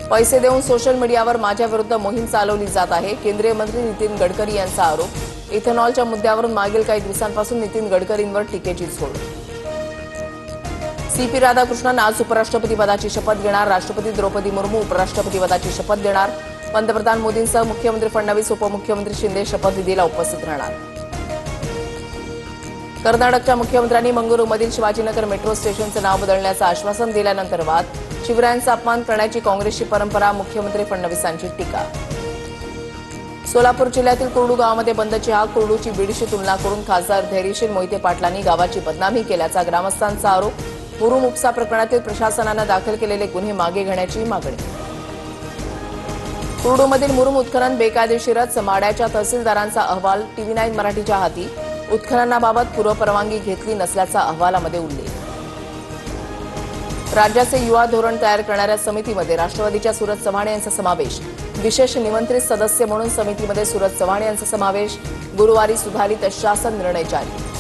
पैसे देऊन सोशल मीडियावर माझ्याविरुद्ध मोहीम चालवली जात आहे. केंद्रीय मंत्री नितीन गडकरी यांचा आरोप. इथेनॉलच्या मुद्द्यावरून मागील काही दिवसांपासून नितीन गडकरींवर टीकेची झोड. सीपी राधाकृष्णन आज उपराष्ट्रपती पदाची शपथ घेणार. राष्ट्रपती द्रौपदी मुर्मू उपराष्ट्रपती पदाची शपथ देणार. पंतप्रधान मोदींसह मुख्यमंत्री फडणवीस, उपमुख्यमंत्री शिंदे शपथविधीला उपस्थित राहणार. कर्नाटकच्या मुख्यमंत्र्यांनी मंगळुरूमधील शिवाजीनगर मेट्रो स्टेशनचं नाव बदलण्याचं आश्वासन दिल्यानंतर वाद. शिवरायांचा अपमान करण्याची काँग्रेसची परंपरा, मुख्यमंत्री फडणवीसांची टीका. सोलापूर जिल्ह्यातील कुर्डू गावामध्ये बंदची हाक. कुर्डूची बीडशी तुलना करून खासदार धैर्यशील मोहिते पाटलांनी गावाची बदनामी केल्याचा ग्रामस्थांचा आरोप. मुरुम उपसा प्रकरणातील प्रशासनानं दाखल केलेले गुन्हे मागे घेण्याची मागणी. कुर्डूमधील मुरुम उत्खनन बेकायदेशीरच, माड्याच्या तहसीलदारांचा अहवाल TV9 मराठीच्या हाती. उत्खननाबाबत पूर्वपरवानगी घेतली नसल्याचा अहवालामध्ये उल्लेख. राज्याचे युवा धोरण तयार करणाऱ्या समितीमध्ये राष्ट्रवादीच्या सूरज चव्हाण यांचा समावेश. विशेष निमंत्रित सदस्य म्हणून समितीमध्ये सूरज चव्हाण यांचा समावेश. गुरुवारी सुधारित शासन निर्णय जारी.